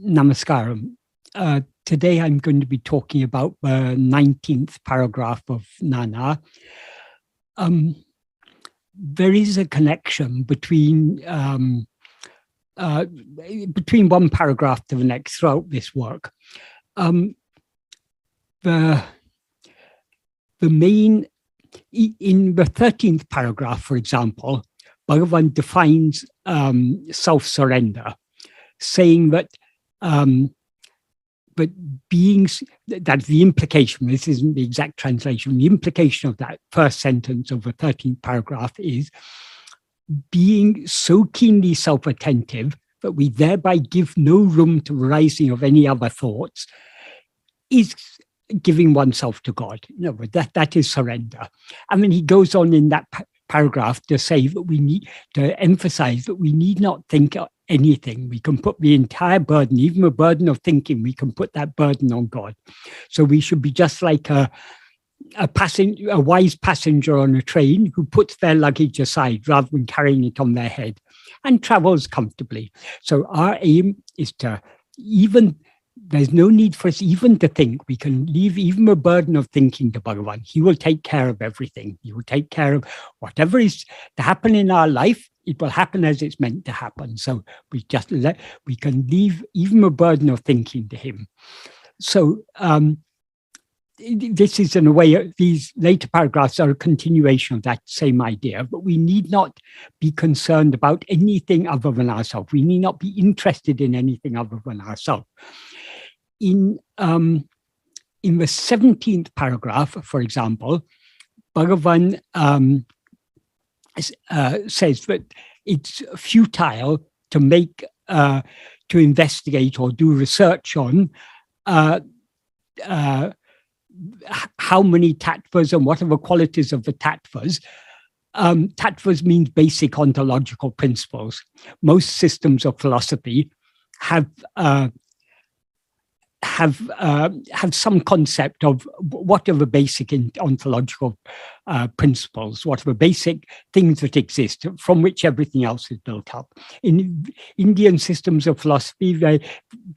Namaskaram. Today I'm going to be talking about the 19th paragraph of Nāṉ Ār. There is a connection between one paragraph to the next throughout this work. The main, in the 13th paragraph, for example, Bhagavan defines self-surrender, saying that beings, that the implication, this isn't the exact translation, the implication of that first sentence of the 13th paragraph is being so keenly self-attentive that we thereby give no room to rising of any other thoughts is giving oneself to God. No, that is surrender. And then he goes on in that paragraph to say that we need to emphasize that we need not think anything. We can put the entire burden, even the burden of thinking, we can put that burden on God. So we should be just like a wise passenger on a train who puts their luggage aside rather than carrying it on their head and travels comfortably. So our aim is to there's no need for us even to think. We can leave even the burden of thinking to Bhagavan. He will take care of everything. He will take care of whatever is to happen in our life. It will happen as it's meant to happen. So we can leave even the burden of thinking to him. So this is, in a way, these later paragraphs are a continuation of that same idea, but we need not be concerned about anything other than ourselves. We need not be interested in anything other than ourselves. In the 17th paragraph, for example, Bhagavan says that it's futile to investigate or do research on how many tattvas and what are the qualities of the tattvas. Tattvas means basic ontological principles. Most systems of philosophy have some concept of what are the basic ontological principles, what are the basic things that exist from which everything else is built up. In Indian systems of philosophy,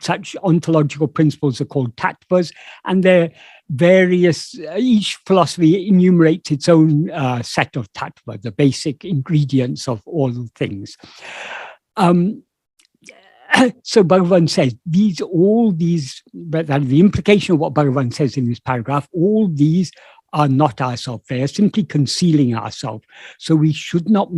such ontological principles are called tattvas, and they're various, each philosophy enumerates its own set of tattva, the basic ingredients of all things. So Bhagavan says the implication of what Bhagavan says in this paragraph, all these are not ourselves. They are simply concealing ourselves. So we should not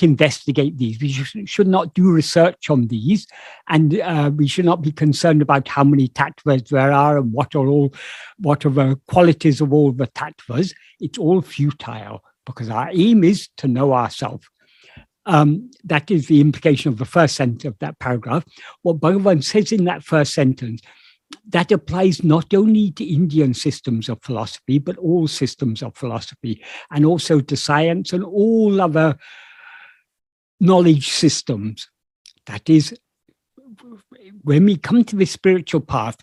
investigate these. We should not do research on these, and we should not be concerned about how many tattvas there are and what are the qualities of all the tattvas. It's all futile because our aim is to know ourselves. That is the implication of the first sentence of that paragraph. What Bhagavan says in that first sentence, that applies not only to Indian systems of philosophy, but all systems of philosophy, and also to science and all other knowledge systems. That is, when we come to this spiritual path,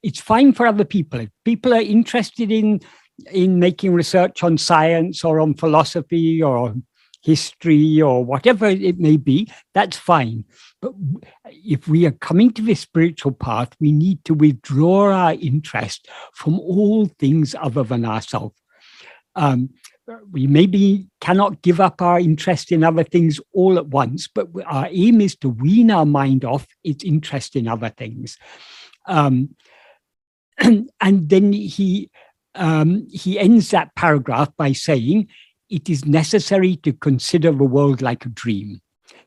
it's fine for other people. If people are interested in making research on science or on philosophy or history or whatever it may be, that's fine. But if we are coming to this spiritual path, we need to withdraw our interest from all things other than ourselves. We maybe cannot give up our interest in other things all at once, but our aim is to wean our mind off its interest in other things. And then he ends that paragraph by saying, it is necessary to consider the world like a dream.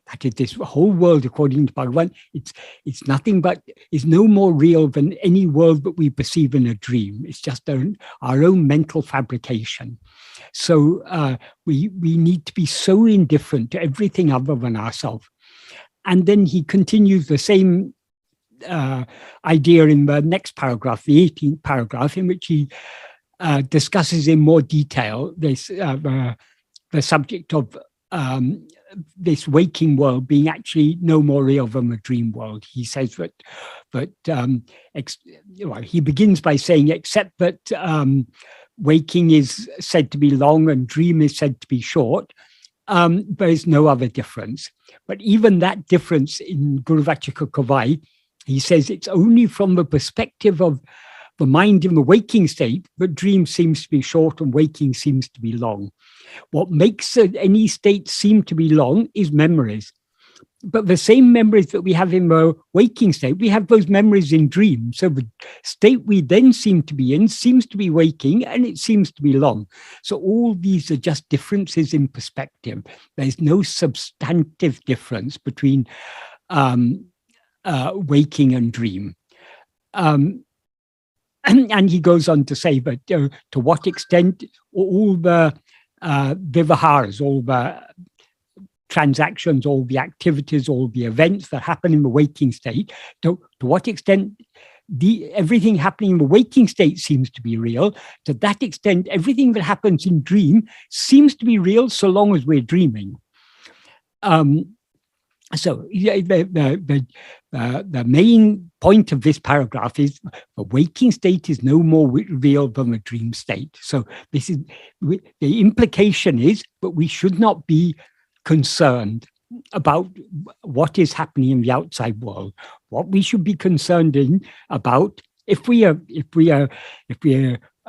That is, this whole world, according to Bhagavan, it's nothing but, is no more real than any world that we perceive in a dream. It's just our own mental fabrication. So we need to be so indifferent to everything other than ourselves. And then he continues the same idea in the next paragraph, the 18th paragraph, in which he discusses in more detail this the subject of this waking world being actually no more real than the dream world. He says that he begins by saying, except that waking is said to be long and dream is said to be short, there is no other difference. But even that difference in Guruvachakakavai, he says it's only from the perspective of the mind in the waking state, but dream seems to be short and waking seems to be long. What makes any state seem to be long is memories. But the same memories that we have in the waking state, we have those memories in dream. So the state we then seem to be in seems to be waking and it seems to be long. So all these are just differences in perspective. There's no substantive difference between waking and dream. And he goes on to say that to what extent all the vivaharas, all the transactions, all the activities, all the events that happen in the waking state, to what extent everything happening in the waking state seems to be real, to that extent everything that happens in dream seems to be real so long as we're dreaming. So the main point of this paragraph is the waking state is no more real than the dream state. So this is the implication is that we should not be concerned about what is happening in the outside world. What we should be concerned about, if we are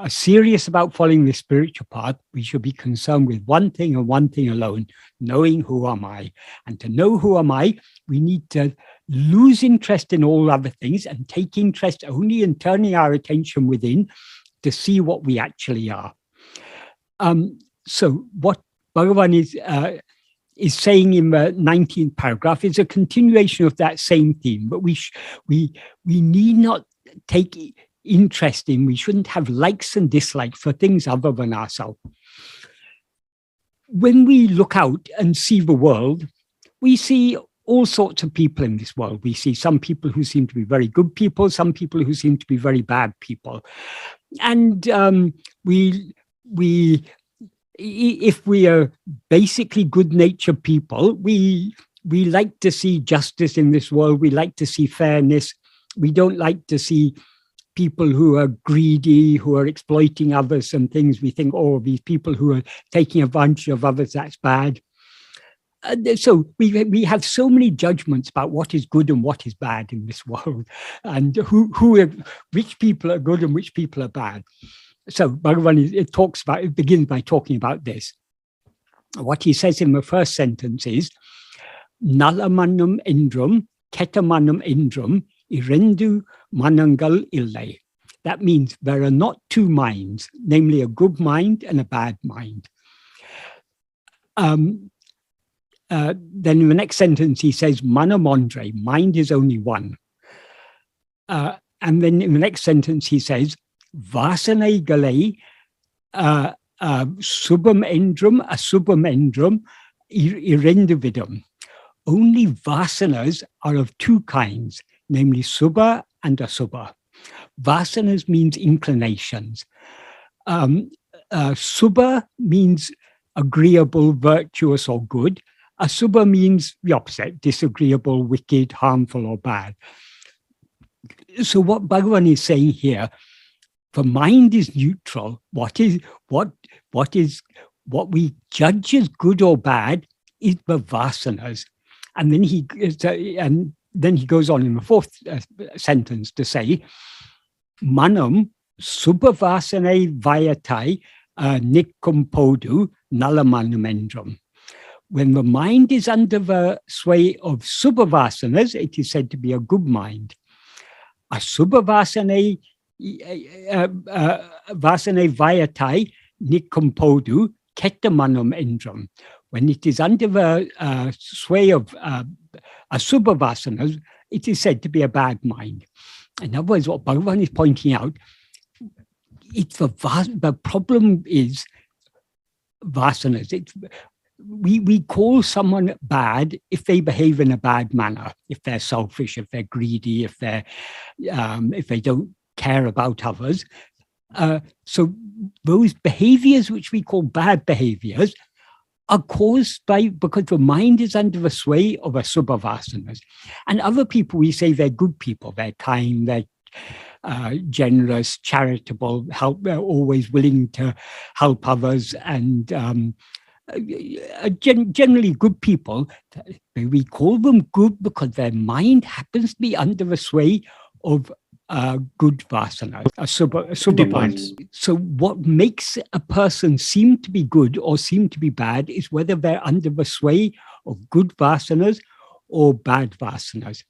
serious about following the spiritual path, we should be concerned with one thing and one thing alone, knowing who am I. And to know who am I, we need to lose interest in all other things and take interest only in turning our attention within to see what we actually are. So what Bhagavan is saying in the 19th paragraph is a continuation of that same theme, but we need not take interest in, we shouldn't have likes and dislikes for things other than ourselves. When we look out and see the world, we see all sorts of people in this world. We see some people who seem to be very good people, some people who seem to be very bad people. And if we are basically good-natured people, we like to see justice in this world. We like to see fairness. We don't like to see people who are greedy, who are exploiting others and things. We think, oh, these people who are taking advantage of others, that's bad. So we have so many judgments about what is good and what is bad in this world, and which people are good and which people are bad. So Bhagavan, it begins by talking about this. What he says in the first sentence is, nalla maṉam eṇṭṛṛum, keṭṭa maṉam eṇṭṛṟum, iraṇḍu maṉaṅgaḻ illai. That means there are not two minds, namely a good mind and a bad mind. Then in the next sentence, he says, maṉam oṉṭṛṛē, mind is only one. And then in the next sentence, he says, vāsaṇaigaḻē, śubham eṇṭṛṛum, aśubham eṇṭṛṛum, iraṇḍu vidam. Only vasanas are of two kinds, namely śubha and aśubha. Vasanas means inclinations. Śubha means agreeable, virtuous, or good. Aśubha means the opposite, disagreeable, wicked, harmful, or bad. So what Bhagavan is saying here, the mind is neutral. What we judge as good or bad is the vasanas. And then he goes on in the fourth sentence to say, maṉam śubha-vāsaṇai vayattāy niṛgum-bōdu nalla maṉam eṇṭṛṛum. When the mind is under the sway of śubha-vāsanas, it is said to be a good mind. aśubha-vāsaṇai vayattāy niṛgum-bōdu keṭṭa maṉam eṇṭṛṛum. When it is under the sway of aśubha-vāsanas, it is said to be a bad mind. In other words, what Bhagavan is pointing out, the problem is vasanas. We call someone bad if they behave in a bad manner, if they're selfish, if they're greedy, if they don't care about others. So those behaviors which we call bad behaviors are caused because the mind is under the sway of aśubha-vāsanas. And other people, we say they're good people, they're kind, they're generous, charitable, they're always willing to help others, and generally good people, we call them good because their mind happens to be under the sway of good vasanas, Depends. So what makes a person seem to be good or seem to be bad is whether they're under the sway of good vasanas or bad vasanas.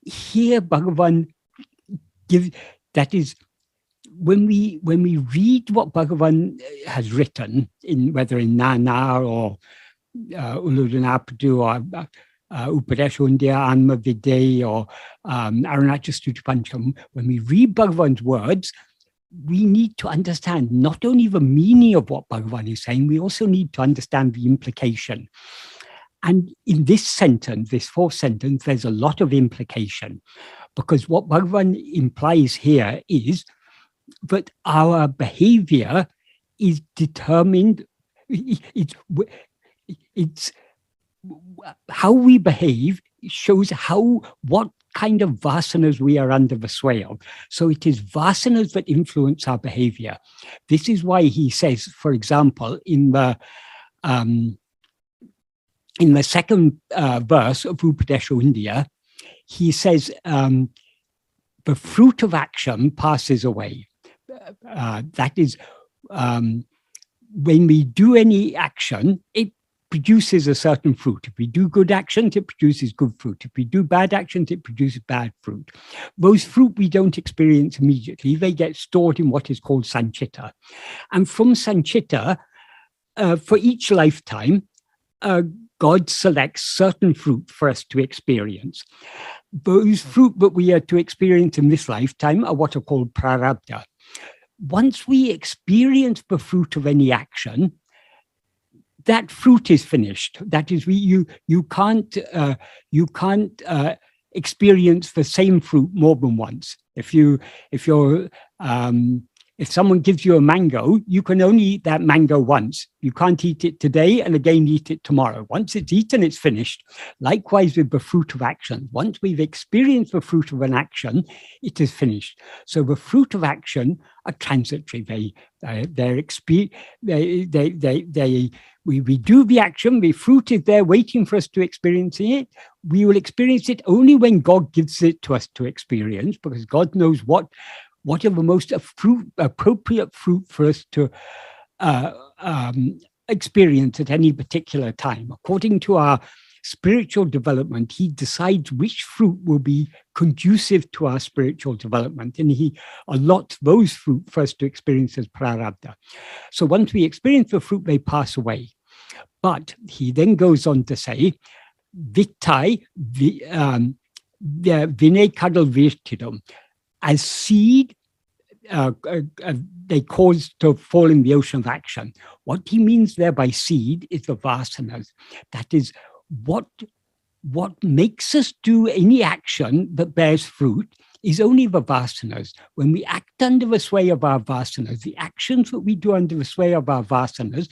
Here, Bhagavan gives, that is, when we read what Bhagavan has written, whether in Nāṉ Ār or Uludana-padu or Upadesha Atma-vichara or Aruṇāchala-stuti-pañcam, when we read Bhagavan's words, we need to understand not only the meaning of what Bhagavan is saying, we also need to understand the implication. And in this sentence, this fourth sentence, there's a lot of implication, because what Bhagavan implies here is that our behavior is determined, it's how we behave shows what kind of vasanas we are under the sway of. So it is vasanas that influence our behavior. This is why he says, for example, in the second verse of Upadesha India, he says, the fruit of action passes away. That is, when we do any action, it produces a certain fruit. If we do good actions, it produces good fruit. If we do bad actions, it produces bad fruit. Those fruit we don't experience immediately. They get stored in what is called sanchita. And from sanchita, for each lifetime, God selects certain fruit for us to experience. Those fruit that we are to experience in this lifetime are what are called prarabdha. Once we experience the fruit of any action, that fruit is finished. That is, you can't experience the same fruit more than once. If someone gives you a mango, you can only eat that mango once. You can't eat it today and again eat it tomorrow. Once it's eaten, it's finished. Likewise with the fruit of action. Once we've experienced the fruit of an action, it is finished. So the fruit of action are transitory. We do the action, the fruit is there waiting for us to experience it. We will experience it only when God gives it to us to experience, because God knows what are the most appropriate fruit for us to experience at any particular time. According to our spiritual development, he decides which fruit will be conducive to our spiritual development, and he allots those fruit for us to experience as prarabdha. So once we experience the fruit, they pass away. But he then goes on to say, vayattāy vinay kadal virtidam. As seed, they cause to fall in the ocean of action. What he means there by seed is the vasanas. That is, what makes us do any action that bears fruit is only the vasanas. When we act under the sway of our vasanas, the actions that we do under the sway of our vasanas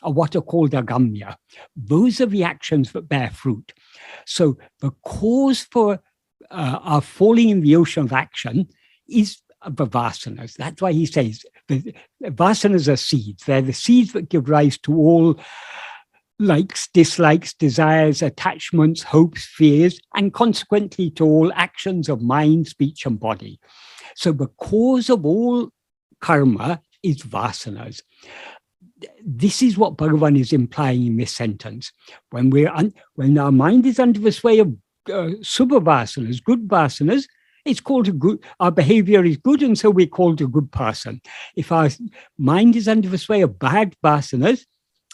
are what are called agamya. Those are the actions that bear fruit. So the cause for our falling in the ocean of action is the vasanas. That's why he says the vasanas are seeds. They're the seeds that give rise to all likes, dislikes, desires, attachments, hopes, fears, and consequently to all actions of mind, speech, and body. So the cause of all karma is vasanas. This is what Bhagavan is implying in this sentence. When our mind is under the sway of śubha-vāsaṇai, good vasanas, it's called a good, our behavior is good, and so we're called a good person. If our mind is under the sway of bad vasanas,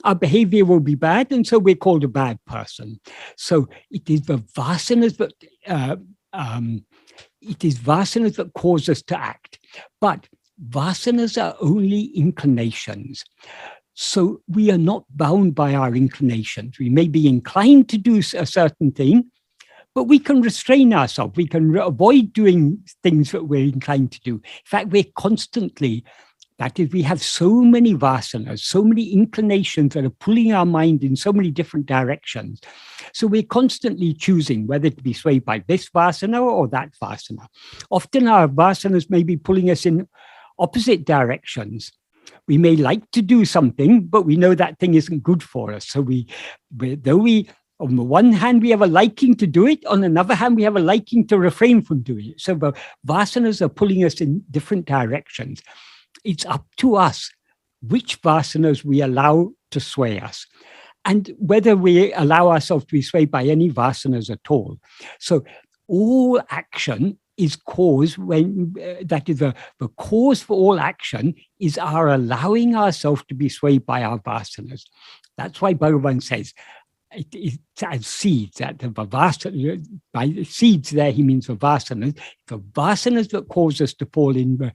our behavior will be bad, and so we're called a bad person. So it is the vasanas that cause us to act. But vasanas are only inclinations. So we are not bound by our inclinations. We may be inclined to do a certain thing, but we can restrain ourselves. We can avoid doing things that we're inclined to do. In fact, we're constantly, that is, we have so many vasanas, so many inclinations that are pulling our mind in so many different directions. So we're constantly choosing whether to be swayed by this vasana or that vasana. Often our vasanas may be pulling us in opposite directions. We may like to do something, but we know that thing isn't good for us. So though we, on the one hand, we have a liking to do it. On another hand, we have a liking to refrain from doing it. So the vasanas are pulling us in different directions. It's up to us which vasanas we allow to sway us, and whether we allow ourselves to be swayed by any vasanas at all. So all action is caused when, that is the cause for all action is our allowing ourselves to be swayed by our vasanas. That's why Bhagavan says, it's as seeds, that by seeds there he means the vasanas that cause us to fall in the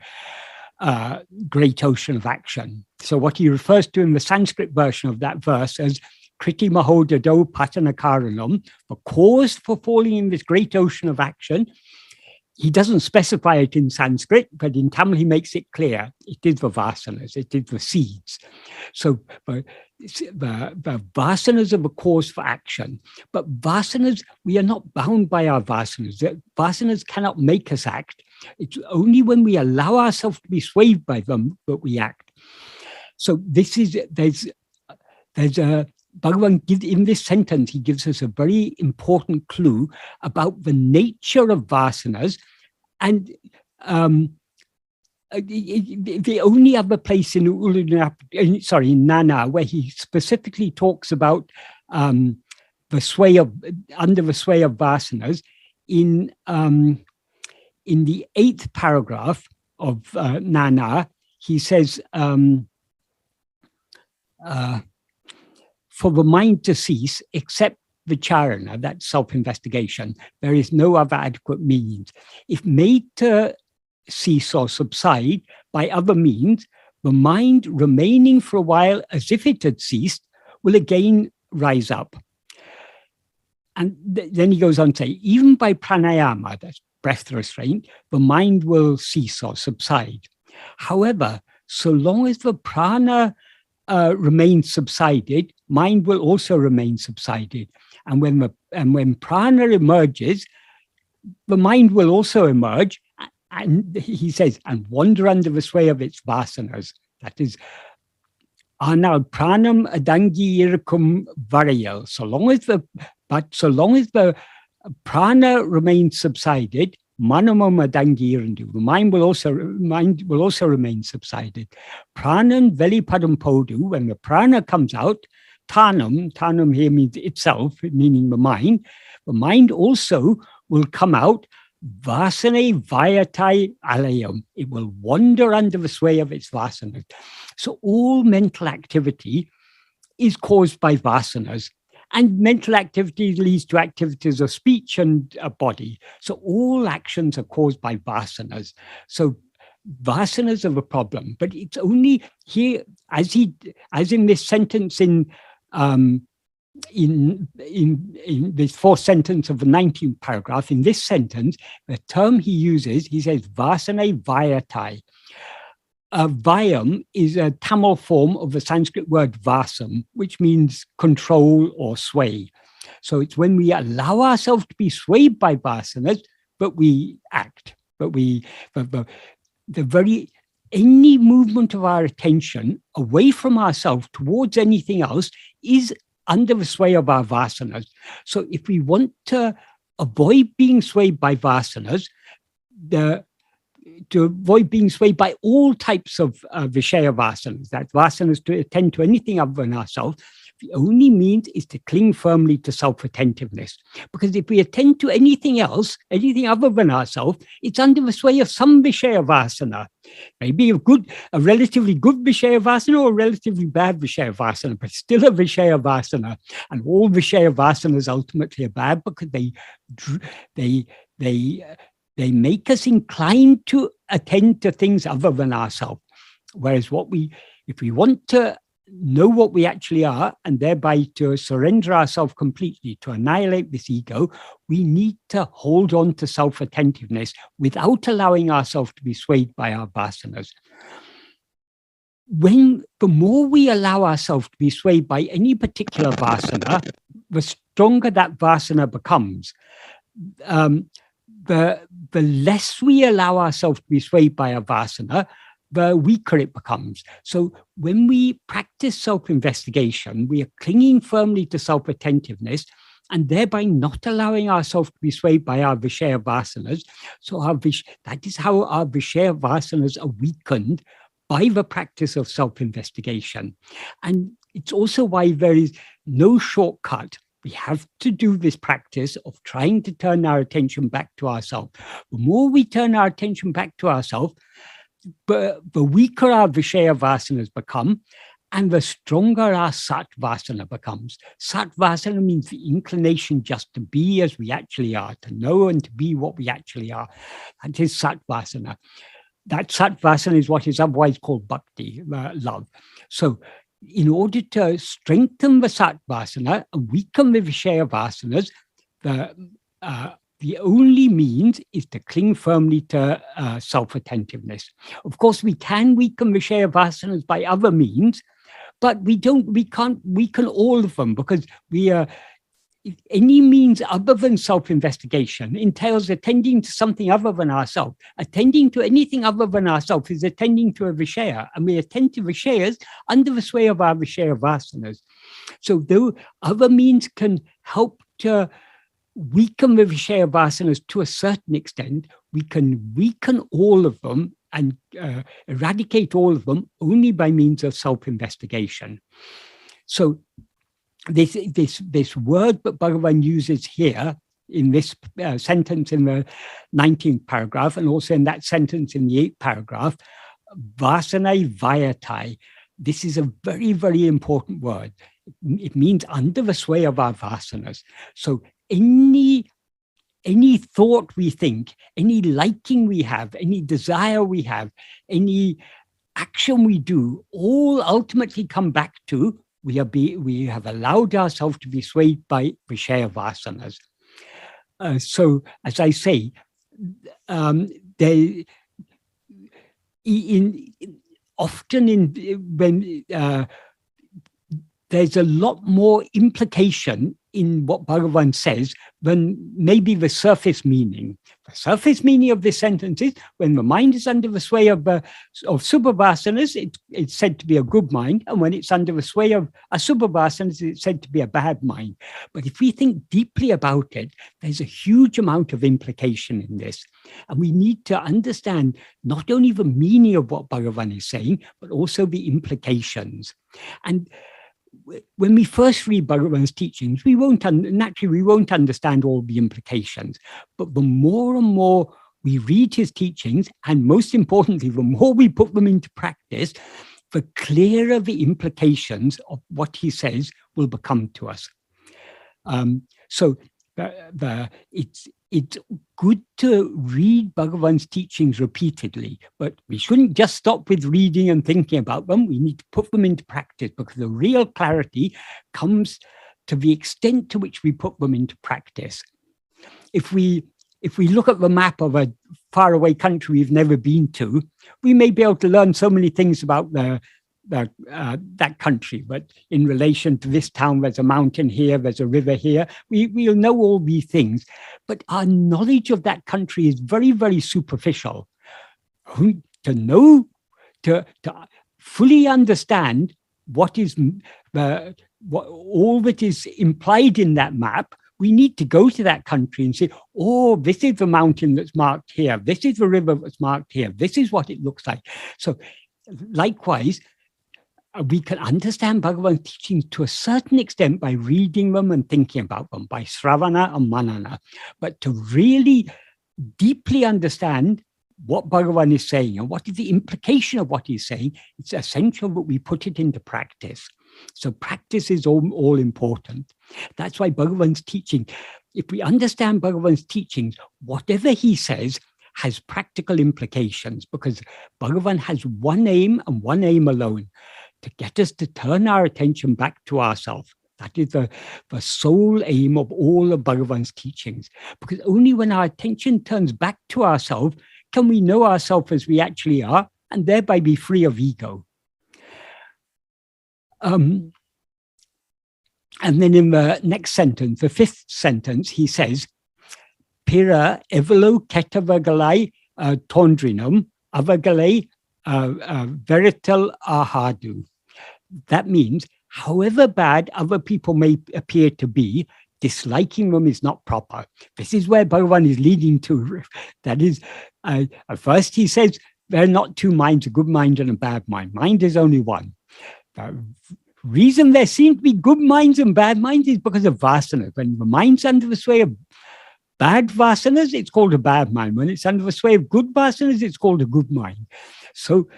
great ocean of action. So what he refers to in the Sanskrit version of that verse as kriti mahodado patanakaranam, the cause for falling in this great ocean of action. He doesn't specify it in Sanskrit, but in Tamil he makes it clear. It is the vasanas, it is the seeds. So the vasanas are the cause for action. But vasanas, we are not bound by our vasanas. The vasanas cannot make us act. It's only when we allow ourselves to be swayed by them that we act. So there's a Bhagavan gives, in this sentence, he gives us a very important clue about the nature of vasanas. And the only other place in Nāṉ Ār where he specifically talks about the sway of, under the sway of vasanas, in the 8th paragraph of Nāṉ Ār, he says, for the mind to cease, except vicharana, that's self-investigation, there is no other adequate means. If made to cease or subside by other means, the mind remaining for a while as if it had ceased will again rise up. And then he goes on to say, even by pranayama, that's breath restraint, the mind will cease or subside. However, so long as the prana remains subsided, mind will also remain subsided. And when prana emerges, the mind will also emerge. And he says, and wander under the sway of its vasanas. That is, anal pranam adangi irakum varayal. So long as the prana remains subsided, maṇaṅam adangi iraṇḍu. The mind will also remain subsided. Pranam veli-paḍum-podu. When the prana comes out, tanam here means itself, meaning the mind also will come out. Vāsaṇai vayattāy alayam. It will wander under the sway of its vasanas. So all mental activity is caused by vasanas, and mental activity leads to activities of speech and body. So all actions are caused by vasanas. So vasanas are the problem, but it's only here, as in this sentence in this fourth sentence of the 19th paragraph, in this sentence, the term he uses, he says, vāsaṇai vayattāy. Vayam is a Tamil form of the Sanskrit word vasam, which means control or sway. So it's when we allow ourselves to be swayed by vasanas, but we act. But any movement of our attention away from ourselves towards anything else is under the sway of our vasanas. So if we want to avoid being swayed by vasanas, to avoid being swayed by all types of vishaya-vasanas, that vasanas to attend to anything other than ourselves, the only means is to cling firmly to self-attentiveness. Because if we attend to anything else, anything other than ourselves, it's under the sway of some vishaya-vasana. Maybe a relatively good vishaya-vasana or a relatively bad vishaya-vasana, but still a vishaya-vasana. And all vishaya-vasanas ultimately are bad because they make us inclined to attend to things other than ourselves. Whereas if we want to know what we actually are, and thereby to surrender ourselves completely, to annihilate this ego, we need to hold on to self-attentiveness without allowing ourselves to be swayed by our vasanas. The more we allow ourselves to be swayed by any particular vasana, the stronger that vasana becomes. The less we allow ourselves to be swayed by a vasana, the weaker it becomes. So when we practice self-investigation, we are clinging firmly to self-attentiveness and thereby not allowing ourselves to be swayed by our Vishaya-vāsanas. So that is how our Vishaya-vāsanas are weakened by the practice of self-investigation. And it's also why there is no shortcut. We have to do this practice of trying to turn our attention back to ourselves. The more we turn our attention back to ourselves, the weaker our Vishaya-vāsanas become, and the stronger our sat-vāsana becomes. Sat-vāsana means the inclination just to be as we actually are, to know and to be what we actually are. That is sat-vāsana. That sat-vāsana is what is otherwise called bhakti, love. So in order to strengthen the sat-vāsana and weaken the Vishaya-vāsanas, the only means is to cling firmly to self-attentiveness. Of course, we can weaken Vishaya-vāsanas by other means, but we can't weaken all of them, because any means other than self-investigation entails attending to something other than ourselves. Attending to anything other than ourselves is attending to a Vishaya, and we attend to Vishayas under the sway of our Vishaya-vāsanas. So though other means can help to weaken the Vishaya-vāsanas to a certain extent, we can weaken all of them and eradicate all of them only by means of self-investigation. So this word that Bhagavan uses here in this sentence in the 19th paragraph, and also in that sentence in the 8th paragraph, vāsaṇai vayattāy, this is a very, very important word. It means under the sway of our vasanas. So any thought we think, any liking we have, any desire we have, any action we do, all ultimately come back to we have allowed ourselves to be swayed by Vishaya-vāsanas. So, as I say, when there's a lot more implication in what Bhagavan says than maybe the surface meaning. The surface meaning of this sentence is when the mind is under the sway of śubha-vāsanas, it's said to be a good mind, and when it's under the sway of aśubha-vāsanas, it's said to be a bad mind. But if we think deeply about it, there's a huge amount of implication in this. And we need to understand not only the meaning of what Bhagavan is saying, but also the implications. And when we first read Bhagavan's teachings, we won't understand all the implications. But the more and more we read his teachings, and most importantly, the more we put them into practice, the clearer the implications of what he says will become to us. So it's good to read Bhagavan's teachings repeatedly, but we shouldn't just stop with reading and thinking about them. We need to put them into practice, because the real clarity comes to the extent to which we put them into practice. If we look at the map of a faraway country we've never been to, we may be able to learn so many things about that country, but in relation to this town, there's a mountain here, there's a river here, we'll know all these things, but our knowledge of that country is very, very superficial. To fully understand what all that is implied in that map, we need to go to that country and say, oh, this is the mountain that's marked here, this is the river that's marked here, this is what it looks like. So likewise, we can understand Bhagavan's teachings to a certain extent by reading them and thinking about them, by sravana and manana. But to really deeply understand what Bhagavan is saying and what is the implication of what he's saying, it's essential that we put it into practice. So practice is all important. That's why Bhagavan's teaching, if we understand Bhagavan's teachings, whatever he says has practical implications, because Bhagavan has one aim and one aim alone, to get us to turn our attention back to ourselves. That is the sole aim of all of Bhagavan's teachings. Because only when our attention turns back to ourselves can we know ourselves as we actually are, and thereby be free of ego. And then in the next sentence, the 5th sentence, he says, Pira evelo keṭṭa vāgaḻai tondrinam avagaļē vayattāy ahādu. That means, however bad other people may appear to be, disliking them is not proper. This is where Bhagavan is leading to. That is, at first he says, there are not two minds, a good mind and a bad mind. Mind is only one. The reason there seem to be good minds and bad minds is because of vasanas. When the mind's under the sway of bad vasanas, it's called a bad mind. When it's under the sway of good vasanas, it's called a good mind. So,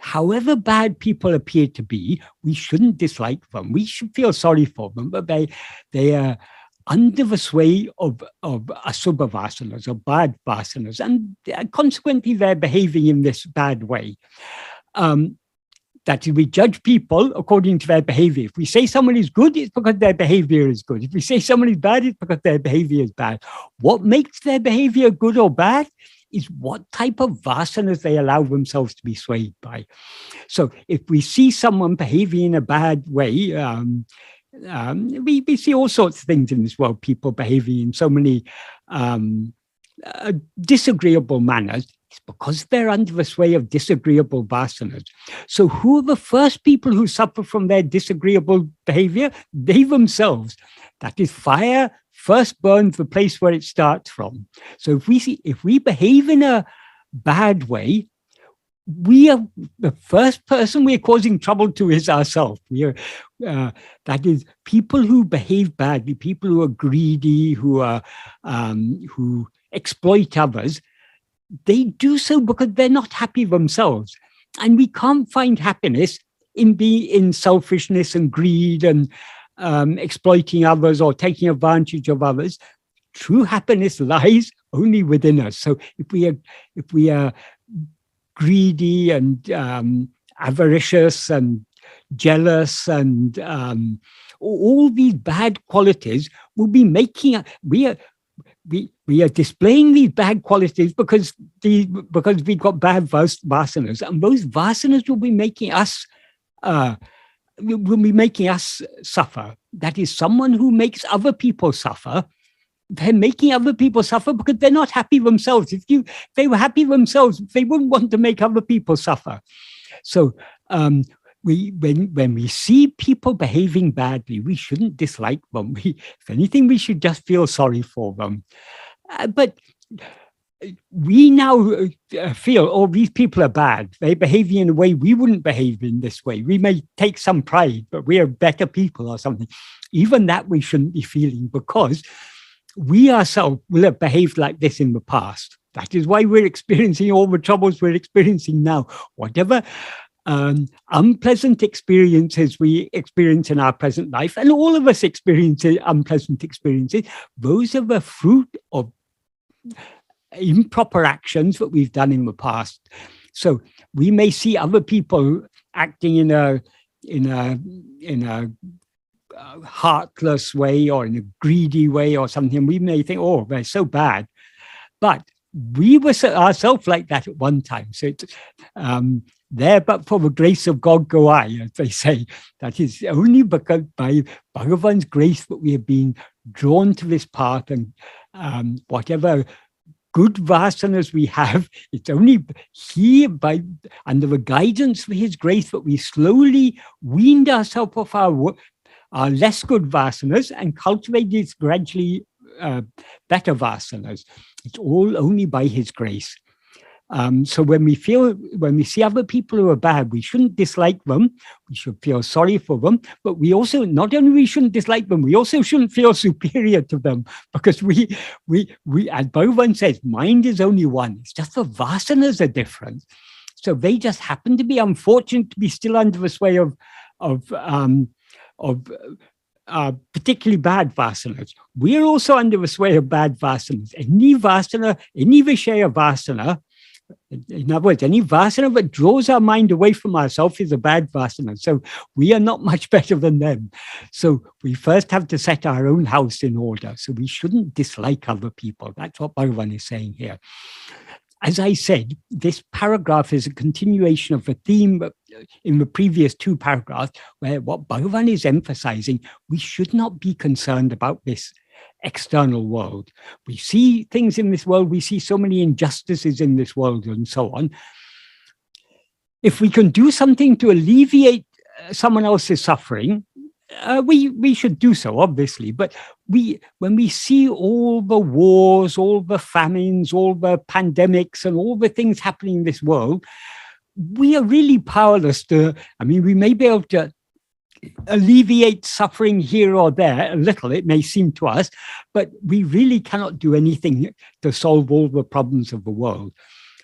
however bad people appear to be, we shouldn't dislike them. We should feel sorry for them, but they are under the sway of aśubha-vāsanas, or bad vasanas, and consequently they're behaving in this bad way. That is, we judge people according to their behavior. If we say someone is good, it's because their behavior is good. If we say someone is bad, it's because their behavior is bad. What makes their behavior good or bad is what type of vasanas they allow themselves to be swayed by. So if we see someone behaving in a bad way, we see all sorts of things in this world, people behaving in so many disagreeable manners. It's because they're under the sway of disagreeable vasanas. So who are the first people who suffer from their disagreeable behavior? They themselves. That is, fire first burns the place where it starts from. So if we behave in a bad way, we are the first person we're causing trouble to is ourselves. We are, that is, people who behave badly, people who are greedy, who exploit others. They do so because they're not happy themselves, and we can't find happiness in selfishness and greed and exploiting others or taking advantage of others. True happiness lies only within us. So if we are greedy and avaricious and jealous and all these bad qualities will be making we are displaying these bad qualities because we've got bad vasanas, and those vasanas will be making us suffer. That is, someone who makes other people suffer, they're making other people suffer because they're not happy themselves. If they were happy themselves, they wouldn't want to make other people suffer. So when we see people behaving badly, we shouldn't dislike them. If anything, we should just feel sorry for them. But we now feel, oh, these people are bad. They're behaving in a way we wouldn't behave in this way. We may take some pride, but we are better people or something. Even that we shouldn't be feeling, because we ourselves will have behaved like this in the past. That is why we're experiencing all the troubles we're experiencing now. Whatever unpleasant experiences we experience in our present life, and all of us experience unpleasant experiences, those are the fruit of improper actions that we've done in the past. So we may see other people acting in a heartless way or in a greedy way or something. We may think, oh, they're so bad. But we were ourselves like that at one time. So it's there, but for the grace of God go I, as they say. That is only because by Bhagavan's grace that we have been drawn to this path, and whatever good vasanas we have, it's only under the guidance of his grace that we slowly weaned ourselves off our less good vasanas and cultivated gradually better vasanas. It's all only by his grace. So when we see other people who are bad, we shouldn't dislike them. We should feel sorry for them. But we also, not only we shouldn't dislike them, we also shouldn't feel superior to them, because we as Bhagavan says, mind is only one. It's just the vasanas are different. So they just happen to be unfortunate to be still under the sway of particularly bad vasanas. We're also under the sway of bad vasanas. Any vasana, any vishaya-vasana, in other words, any vasana that draws our mind away from ourselves is a bad vasana. So we are not much better than them. So we first have to set our own house in order. So we shouldn't dislike other people. That's what Bhagavan is saying here. As I said, this paragraph is a continuation of the theme in the previous two paragraphs, where what Bhagavan is emphasizing, we should not be concerned about this external world. We see things in this world, we see so many injustices in this world and so on. if we can do something to alleviate someone else's suffering, we should do so, obviously. But when we see all the wars, all the famines, all the pandemics, and all the things happening in this world, we are really powerless to. I mean, we may be able to alleviate suffering here or there a little, it may seem to us, but we really cannot do anything to solve all the problems of the world.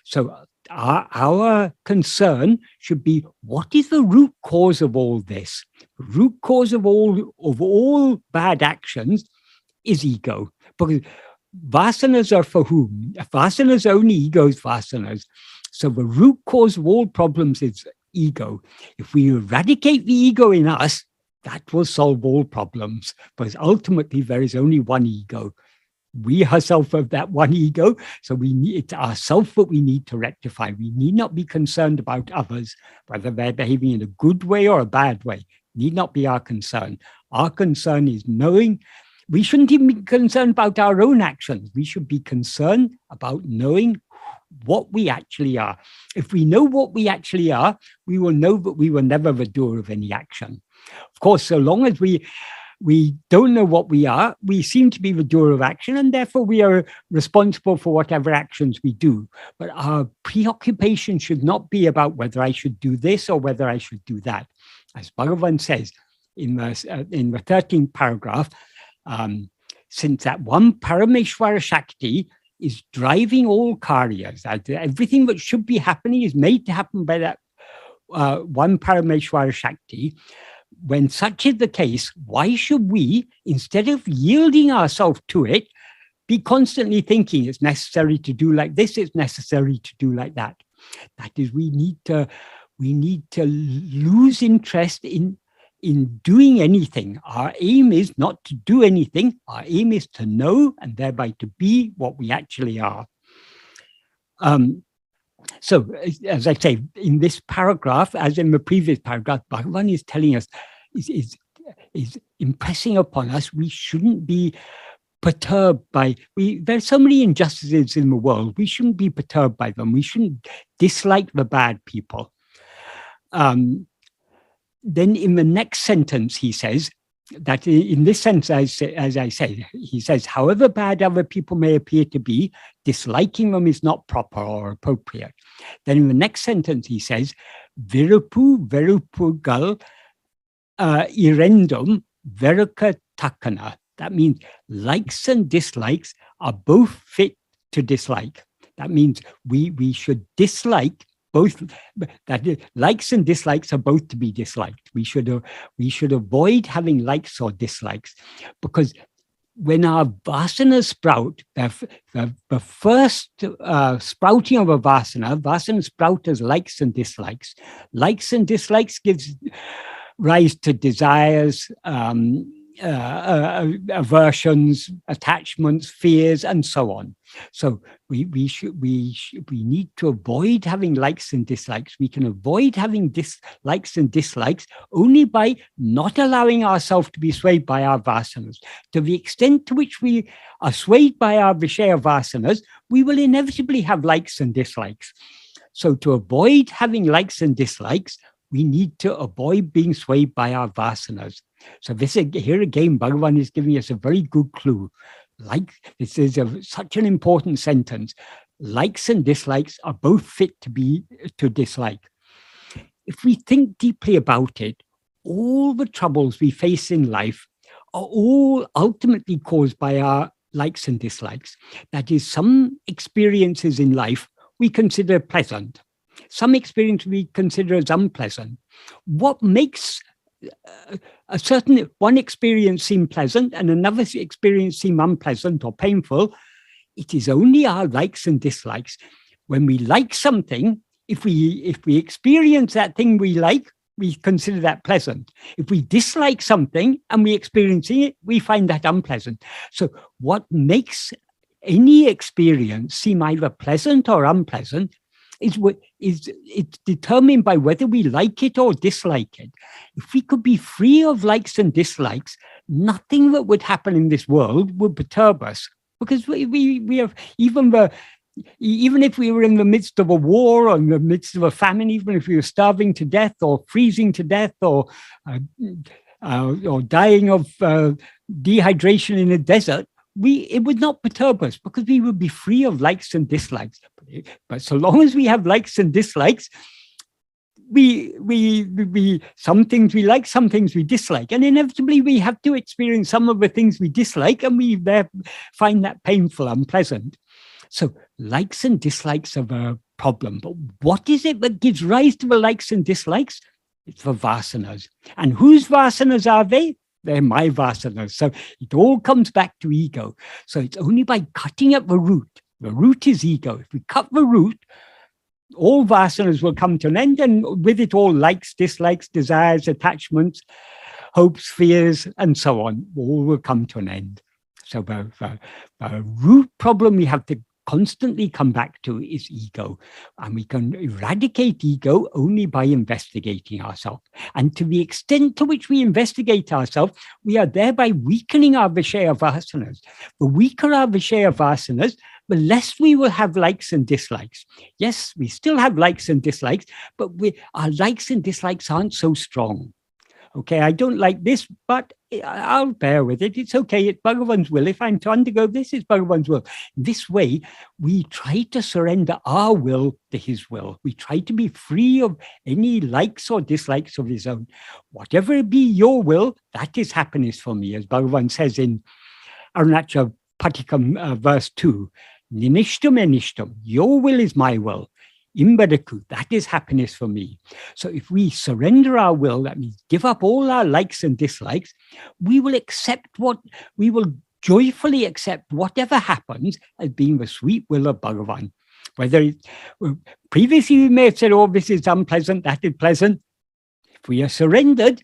So our concern should be, what is the root cause of all this? The root cause of all bad actions is ego. Because vasanas are for whom? Vasanas only, ego is vasanas. So the root cause of all problems is ego. If we eradicate the ego in us, that will solve all problems. Because ultimately there is only one ego. We ourselves have that one ego, so it's ourself that we need to rectify. We need not be concerned about others, whether they're behaving in a good way or a bad way. Need not be our concern. Our concern is knowing. We shouldn't even be concerned about our own actions. We should be concerned about knowing what we actually are. If we know what we actually are, we will know that we were never the doer of any action. Of course, so long as we don't know what we are, we seem to be the doer of action, and therefore we are responsible for whatever actions we do. But our preoccupation should not be about whether I should do this or whether I should do that. As Bhagavan says in the 13th paragraph, since that one Parameshwara Shakti is driving all karyas, everything that should be happening is made to happen by that one Parameshwara Shakti. When such is the case, why should we, instead of yielding ourselves to it, be constantly thinking it's necessary to do like this, it's necessary to do like that? That is, we need to lose interest in doing anything. Our aim is not to do anything. Our aim is to know and thereby to be what we actually are. So, as I say, in this paragraph, as in the previous paragraph, Bhagavan is telling us, is impressing upon us, we shouldn't be perturbed by, there's so many injustices in the world, we shouldn't be perturbed by them. We shouldn't dislike the bad people. Then in the next sentence, he says, that in this sense, as I say, he says, however bad other people may appear to be, disliking them is not proper or appropriate. Then in the next sentence, he says, virupugal iraṇḍum veruka-takana. That means likes and dislikes are both fit to dislike. That means we should dislike both, that likes and dislikes are both to be disliked. We should avoid having likes or dislikes, because when our vasanas sprout, the first sprouting of a vasanas sprout as likes and dislikes. Likes and dislikes gives rise to desires, aversions, attachments, fears, and so on. So we need to avoid having likes and dislikes. We can avoid having likes and dislikes only by not allowing ourselves to be swayed by our vasanas. To the extent to which we are swayed by our vishaya-vasanas, we will inevitably have likes and dislikes. So to avoid having likes and dislikes, we need to avoid being swayed by our vasanas. So here again, Bhagavan is giving us a very good clue. This is such an important sentence. Likes and dislikes are both fit to dislike. If we think deeply about it, all the troubles we face in life are all ultimately caused by our likes and dislikes. That is, some experiences in life we consider pleasant. Some experience we consider as unpleasant. What makes one experience seem pleasant and another experience seem unpleasant or painful? It is only our likes and dislikes. When we like something, if we experience that thing we like, we consider that pleasant. If we dislike something and we experience it, we find that unpleasant. So what makes any experience seem either pleasant or unpleasant it's determined by whether we like it or dislike it. If we could be free of likes and dislikes, nothing that would happen in this world would perturb us, because we have even even if we were in the midst of a war or in the midst of a famine, even if we were starving to death or freezing to death or dying of dehydration in a desert, it would not perturb us because we would be free of likes and dislikes. But so long as we have likes and dislikes, we some things we like, some things we dislike, and inevitably we have to experience some of the things we dislike, and we find that painful, unpleasant. So likes and dislikes are a problem. But what is it that gives rise to the likes and dislikes? It's the vasanas. And whose vasanas are they? They're my vasanas. So it all comes back to ego. So it's only by cutting at the root is ego. If we cut the root, all vasanas will come to an end, and with it all likes, dislikes, desires, attachments, hopes, fears, and so on, all will come to an end. So the root problem we have to constantly come back to is ego. And we can eradicate ego only by investigating ourselves. And to the extent to which we investigate ourselves, we are thereby weakening our Vishaya-vasanas. The weaker our Vishaya-vasanas, the less we will have likes and dislikes. Yes, we still have likes and dislikes, but our likes and dislikes aren't so strong. Okay, I don't like this, but I'll bear with it. It's okay. It's Bhagavan's will. If I'm to undergo this, it's Bhagavan's will. This way, we try to surrender our will to his will. We try to be free of any likes or dislikes of his own. Whatever be your will, that is happiness for me, as Bhagavan says in Arunachal Patikam verse 2. Niṛgum-bōdu eṇṭṭṛum. Your will is my will. Imbadaku, that is happiness for me. So if we surrender our will, that means give up all our likes and dislikes, we will joyfully accept whatever happens as being the sweet will of Bhagavan. Previously we may have said, oh, this is unpleasant, that is pleasant. If we are surrendered,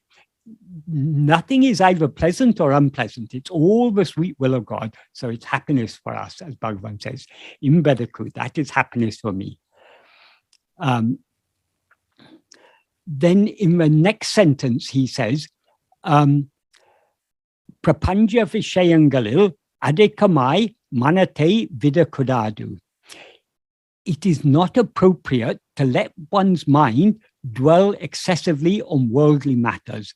nothing is either pleasant or unpleasant. It's all the sweet will of God. So it's happiness for us, as Bhagavan says. Imbadaku, that is happiness for me. Then in the next sentence, he says, Prapanja vishayangalil adekamai manate vidakudadu. It is not appropriate to let one's mind dwell excessively on worldly matters.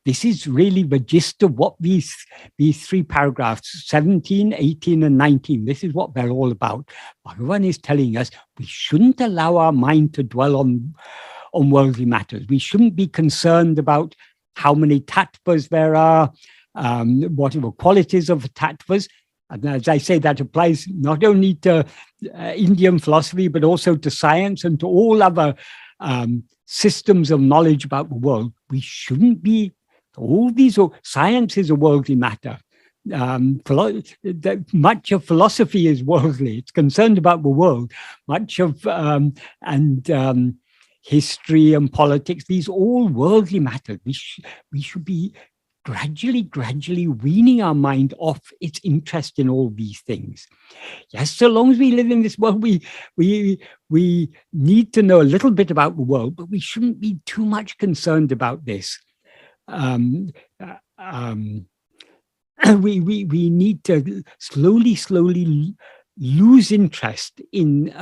This is really the gist of what these three paragraphs, 17, 18, and 19, this is what they're all about. Bhagavan is telling us we shouldn't allow our mind to dwell on worldly matters. We shouldn't be concerned about how many tattvas there are, what are the qualities of the tattvas. And as I say, that applies not only to Indian philosophy, but also to science and to all other systems of knowledge about the world. We shouldn't be, science is a worldly matter. Much of philosophy is worldly. It's concerned about the world. Much of, history and politics, these all worldly matters. We should be gradually weaning our mind off its interest in all these things. Yes, so long as we live in this world, we need to know a little bit about the world, but we shouldn't be too much concerned about this. We need to slowly lose interest in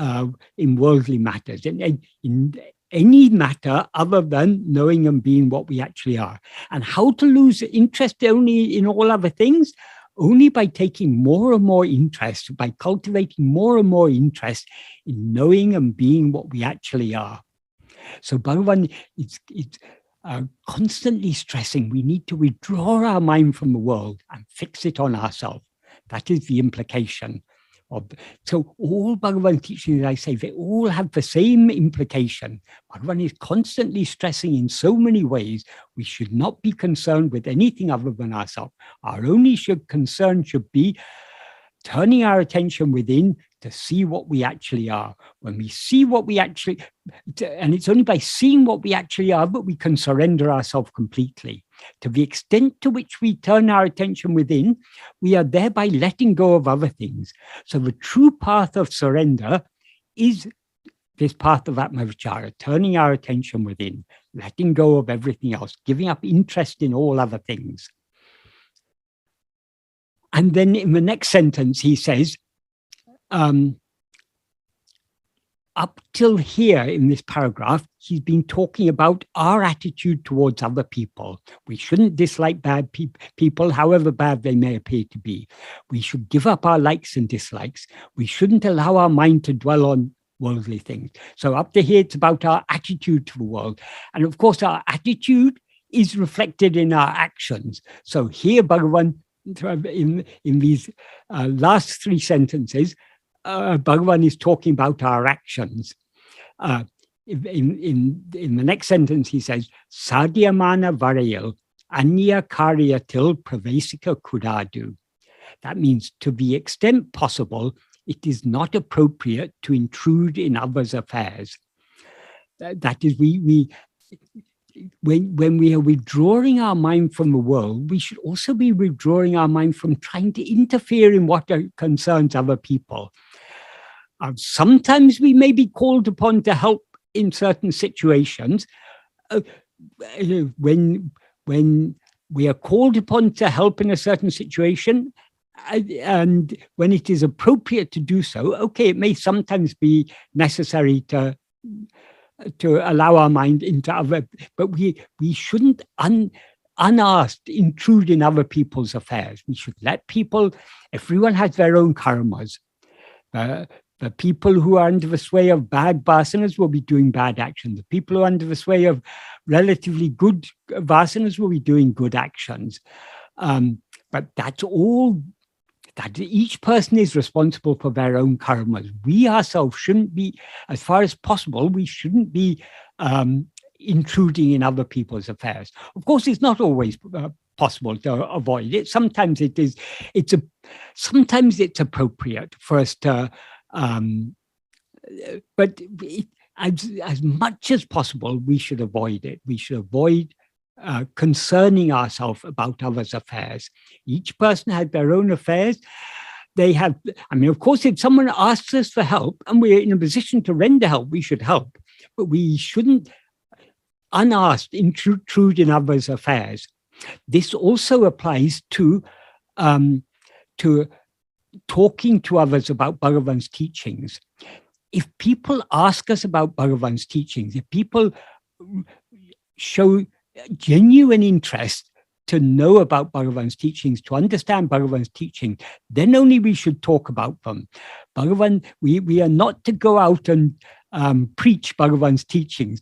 worldly matters, in any matter other than knowing and being what we actually are. And how to lose interest only in all other things? Only by taking more and more interest, by cultivating more and more interest in knowing and being what we actually are. So Bhagavan is constantly stressing we need to withdraw our mind from the world and fix it on ourselves. That is the implication. So all Bhagavan teachings, I say, they all have the same implication. Bhagavan is constantly stressing in so many ways, we should not be concerned with anything other than ourselves. Our only concern should be turning our attention within to see what we actually are. When we see what we actually, and it's only by seeing what we actually are that we can surrender ourselves completely. To the extent to which we turn our attention within, we are thereby letting go of other things. So the true path of surrender is this path of Atma-vichara, turning our attention within, letting go of everything else, giving up interest in all other things. And then in the next sentence, he says, up till here in this paragraph, he's been talking about our attitude towards other people. We shouldn't dislike bad people, however bad they may appear to be. We should give up our likes and dislikes. We shouldn't allow our mind to dwell on worldly things. So up to here, it's about our attitude to the world. And of course, our attitude is reflected in our actions. So here, Bhagavan, in these last three sentences, Bhagavan is talking about our actions. In the next sentence, he says, Sadhyamana varayal anya karyatil pravesika kudadu. That means, to the extent possible, it is not appropriate to intrude in others' affairs. That is, when we are withdrawing our mind from the world, we should also be withdrawing our mind from trying to interfere in what concerns other people. Sometimes we may be called upon to help in certain situations. When we are called upon to help in a certain situation, and when it is appropriate to do so, okay, it may sometimes be necessary to allow our mind into other, but we shouldn't unasked intrude in other people's affairs. We should let people, everyone has their own karmas. The people who are under the sway of bad vasanas will be doing bad actions. The people who are under the sway of relatively good vasanas will be doing good actions. But that's all, that each person is responsible for their own karmas. We ourselves shouldn't be, as far as possible, we shouldn't be intruding in other people's affairs. Of course, it's not always possible to avoid it. Sometimes sometimes it's appropriate for us to, but as much as possible, we should avoid it. We should avoid concerning ourselves about others' affairs. Each person has their own affairs. They have, I mean, of course, if someone asks us for help and we're in a position to render help, we should help. But we shouldn't unasked intrude in others' affairs. This also applies to talking to others about Bhagavan's teachings. If people ask us about Bhagavan's teachings, if people show genuine interest to know about Bhagavan's teachings, to understand Bhagavan's teaching, then only we should talk about them. Bhagavan, we are not to go out and preach Bhagavan's teachings,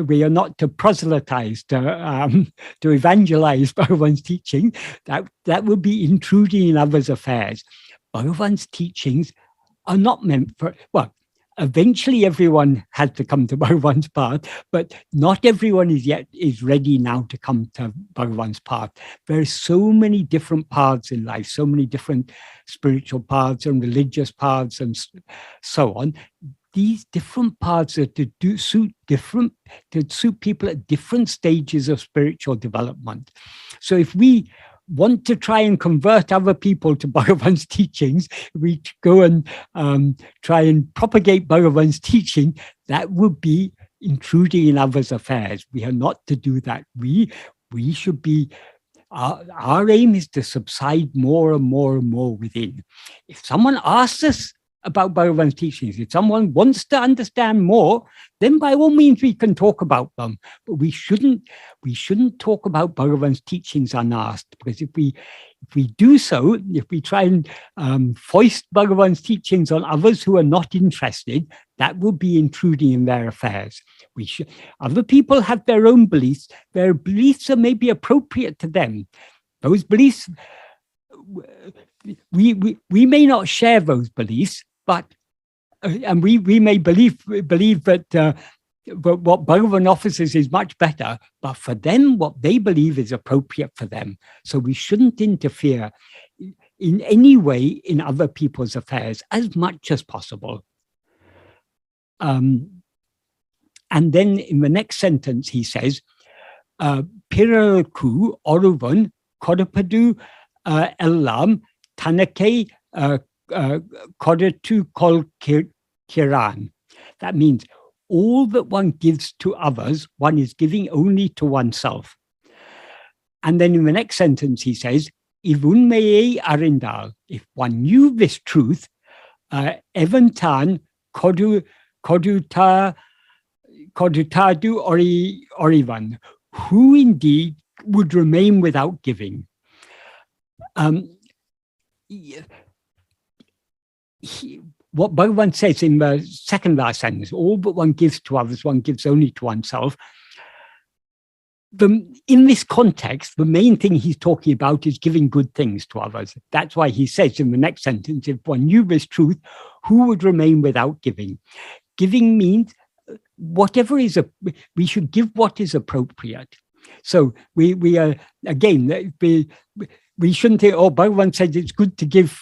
we are not to proselytize, to evangelize Bhagavan's teaching. That would be intruding in others' affairs. Bhagavan's teachings are not meant for, well, eventually everyone has to come to Bhagavan's path, but not everyone is ready now to come to Bhagavan's path. There are so many different paths in life, so many different spiritual paths and religious paths and so on. These different paths are to suit people at different stages of spiritual development. So if we want to try and convert other people to Bhagavan's teachings, we go and try and propagate Bhagavan's teaching, that would be intruding in others' affairs. We are not to do that. We should be, our aim is to subside more and more and more within. If someone asks us about Bhagavan's teachings, if someone wants to understand more, then by all means we can talk about them. But we shouldn't talk about Bhagavan's teachings unasked, because if we do so, if we try and foist Bhagavan's teachings on others who are not interested, that would be intruding in their affairs. Other people have their own beliefs. Their beliefs are maybe appropriate to them. Those beliefs, we may not share those beliefs, but and we may believe that what Bhagavan offers us is much better, but for them, what they believe is appropriate for them. So we shouldn't interfere in any way in other people's affairs as much as possible. And then in the next sentence, he says, Piraku oruvan kodapadu ellam tanake kodatu kol kiran. That means all that one gives to others, one is giving only to oneself. And then in the next sentence, he says, Ivunmeye arindal. If one knew this truth, evantan kodutadu orivan, who indeed would remain without giving. What Bhagavan says in the second last sentence, all but one gives to others, one gives only to oneself. In this context, the main thing he's talking about is giving good things to others. That's why he says in the next sentence, if one knew this truth, who would remain without giving? Giving means whatever is, we should give what is appropriate. So we are, again, we shouldn't think, oh, Bhagavan said it's good to give,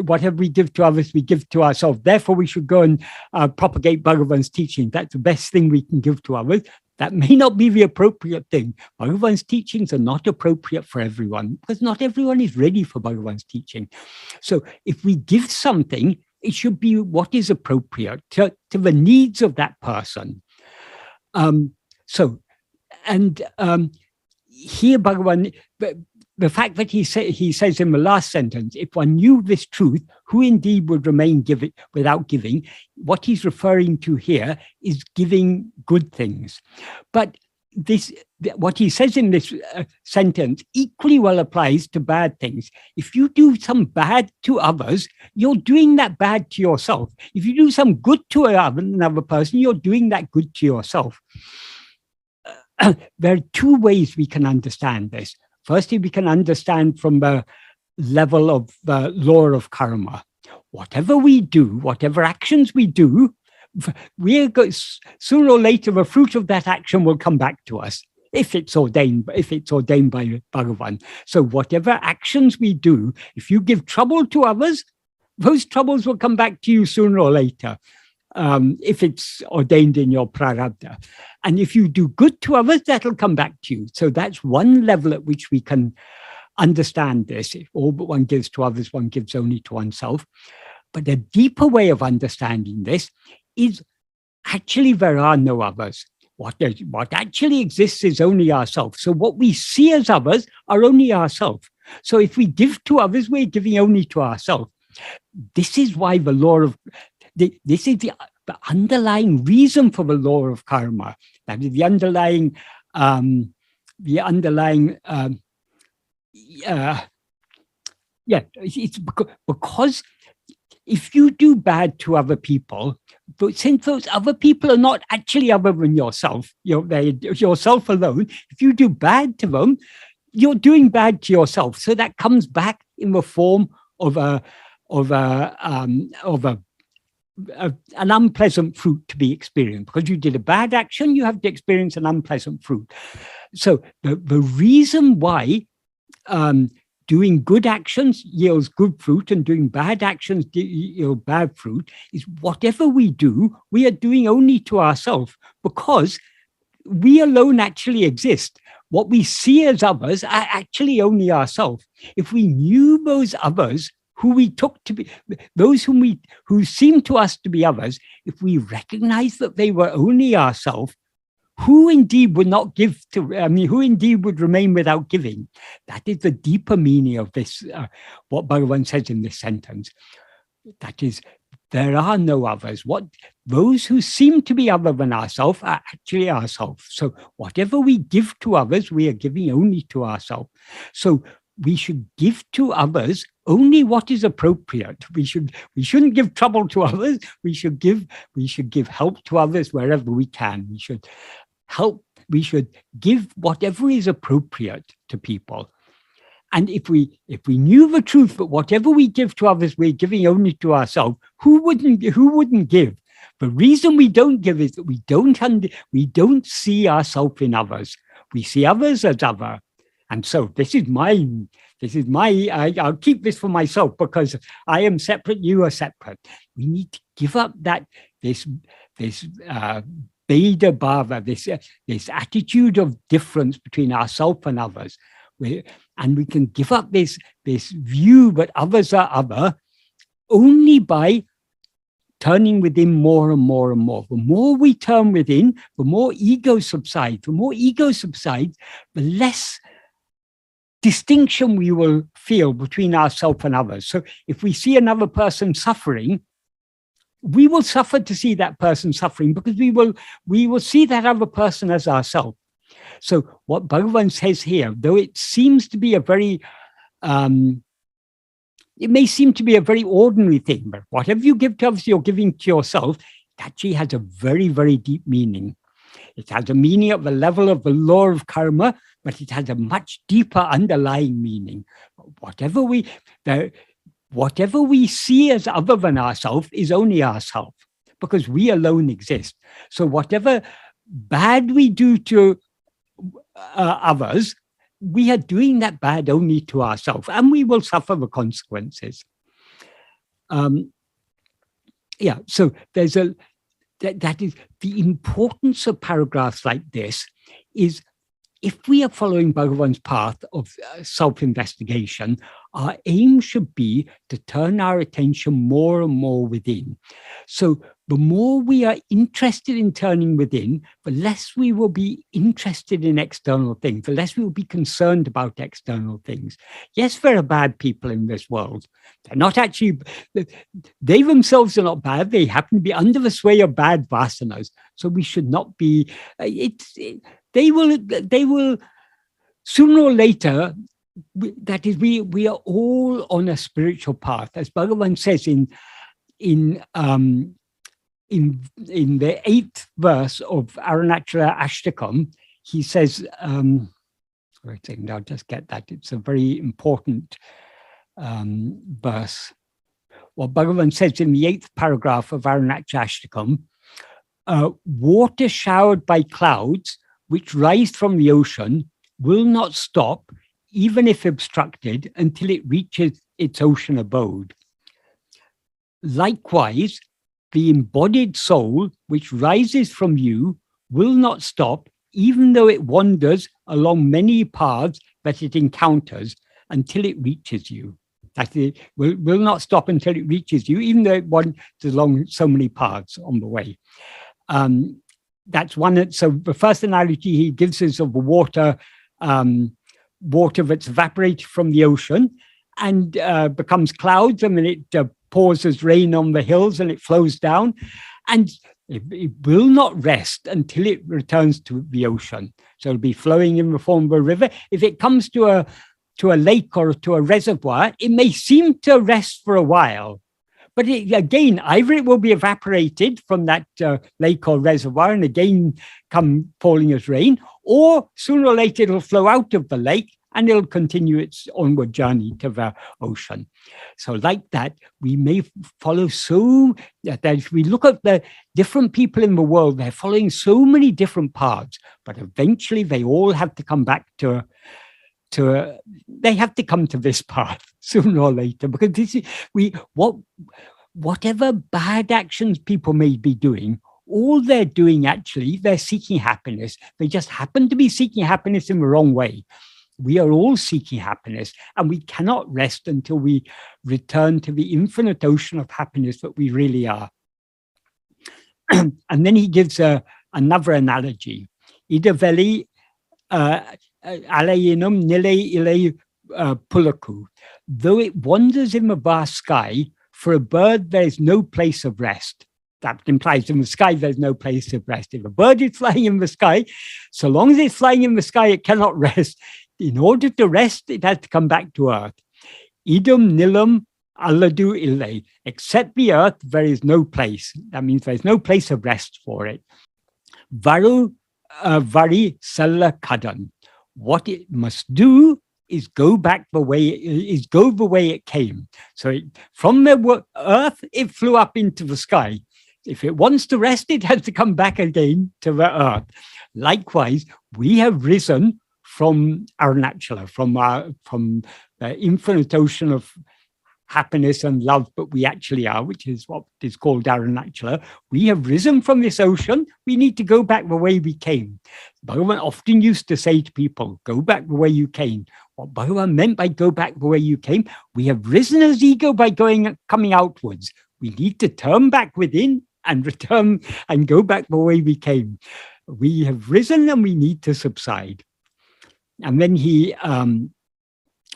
whatever we give to others, we give to ourselves. Therefore, we should go and propagate Bhagavan's teaching. That's the best thing we can give to others. That may not be the appropriate thing. Bhagavan's teachings are not appropriate for everyone because not everyone is ready for Bhagavan's teaching. So if we give something, it should be what is appropriate to the needs of that person. Here Bhagavan, the fact that he says in the last sentence, if one knew this truth, who indeed would remain without giving? What he's referring to here is giving good things. But what he says in this sentence equally well applies to bad things. If you do some bad to others, you're doing that bad to yourself. If you do some good to another person, you're doing that good to yourself. There are two ways we can understand this. Firstly, we can understand from the level of the law of karma. Whatever we do, whatever actions we do, sooner or later, the fruit of that action will come back to us, if it's ordained by Bhagavan. So whatever actions we do, if you give trouble to others, those troubles will come back to you sooner or later. If it's ordained in your prarabdha. And if you do good to others, that'll come back to you. So that's one level at which we can understand this. If all but one gives to others, one gives only to oneself. But a deeper way of understanding this is actually there are no others. What actually exists is only ourselves. So what we see as others are only ourselves. So if we give to others, we're giving only to ourselves. This is why the law of this is the underlying reason for the law of karma. That is the underlying, it's because if you do bad to other people, but since those other people are not actually other than yourself, they're yourself alone, if you do bad to them, you're doing bad to yourself. So that comes back in the form of an unpleasant fruit to be experienced. Because you did a bad action, you have to experience an unpleasant fruit. So the reason why doing good actions yields good fruit and doing bad actions yield bad fruit is whatever we do, we are doing only to ourselves, because we alone actually exist. What we see as others are actually only ourselves. If we knew those others, who we took to be, those who seem to us to be others, if we recognize that they were only ourselves, who indeed would not give to, who indeed would remain without giving? That is the deeper meaning of this, what Bhagavan says in this sentence. That is, there are no others. Those who seem to be other than ourselves are actually ourselves. So whatever we give to others, we are giving only to ourselves. So we should give to others only what is appropriate. We shouldn't give trouble to others. We should give help to others wherever we can. We should give whatever is appropriate to people. And if we knew the truth that whatever we give to others, we're giving only to ourselves, who wouldn't give? The reason we don't give is that we don't see ourselves in others. We see others as other. And so I'll keep this for myself because I am separate, you are separate. We need to give up this Bheda Bhava, this attitude of difference between ourselves and others. And we can give up this view that others are other only by turning within more and more and more. The more we turn within, the more ego subsides. The more ego subsides, the less distinction we will feel between ourselves and others. So if we see another person suffering, we will suffer to see that person suffering, because we will see that other person as ourselves. So what Bhagavan says here, though it seems to be a very, it may seem to be a very ordinary thing, but whatever you give to others, you're giving to yourself. It actually has a very, very deep meaning. It has a meaning at the level of the law of karma, but it has a much deeper underlying meaning. Whatever we see as other than ourselves is only ourselves, because we alone exist. So whatever bad we do to others, we are doing that bad only to ourselves, and we will suffer the consequences. Yeah, so there's that is the importance of paragraphs like this. Is if we are following Bhagavan's path of self-investigation, our aim should be to turn our attention more and more within. So the more we are interested in turning within, the less we will be interested in external things, the less we will be concerned about external things. Yes, there are bad people in this world. They're not actually, they themselves are not bad. They happen to be under the sway of bad vasanas. So we should not be, they will sooner or later, that is, we are all on a spiritual path. As Bhagavan says in the 8th verse of Aruṇāchala Ashtakam, he says, wait a second, I'll just get that. It's a very important verse. What Bhagavan says in the 8th paragraph of Aruṇāchala Ashtakam, water showered by clouds which rise from the ocean will not stop, even if obstructed, until it reaches its ocean abode. Likewise, the embodied soul which rises from you will not stop, even though it wanders along many paths that it encounters, until it reaches you. That is, will not stop until it reaches you, even though it wanders along so many paths on the way. That's one. So the first analogy he gives is of water, water that's evaporated from the ocean and becomes clouds, and then it pours as rain on the hills and it flows down, and it will not rest until it returns to the ocean. So it'll be flowing in the form of a river. If it comes to a lake or to a reservoir, it may seem to rest for a while, but again, either it will be evaporated from that lake or reservoir and again come falling as rain, or sooner or later it'll flow out of the lake and it'll continue its onward journey to the ocean. So like that, we may follow that if we look at the different people in the world, they're following so many different paths, but eventually they all have to come back they have to come to this path sooner or later, because this is, whatever bad actions people may be doing, all they're doing actually, they're seeking happiness. They just happen to be seeking happiness in the wrong way. We are all seeking happiness, and we cannot rest until we return to the infinite ocean of happiness that we really are. And then he gives another analogy. Idaveli alayinum nile illai pulaku. Though it wanders in the vast sky, for a bird there is no place of rest. That implies in the sky there's no place of rest. If a bird is flying in the sky, so long as it's flying in the sky, it cannot rest. In order to rest, it has to come back to earth. Idum nilum alladu illai. Except the earth, there is no place. That means there's no place of rest for it. Varu vari solla-p-paḍum. What it must do is go the way it came. So from the earth, it flew up into the sky. If it wants to rest, it has to come back again to the earth. Likewise, we have risen from Aruṇāchala, from the infinite ocean of happiness and love that we actually are, which is what is called Aruṇāchala. We have risen from this ocean. We need to go back the way we came. Bhagavan often used to say to people, go back the way you came. What Bhagavan meant by go back the way you came, we have risen as ego by coming outwards. We need to turn back within and return and go back the way we came. We have risen and we need to subside. And then he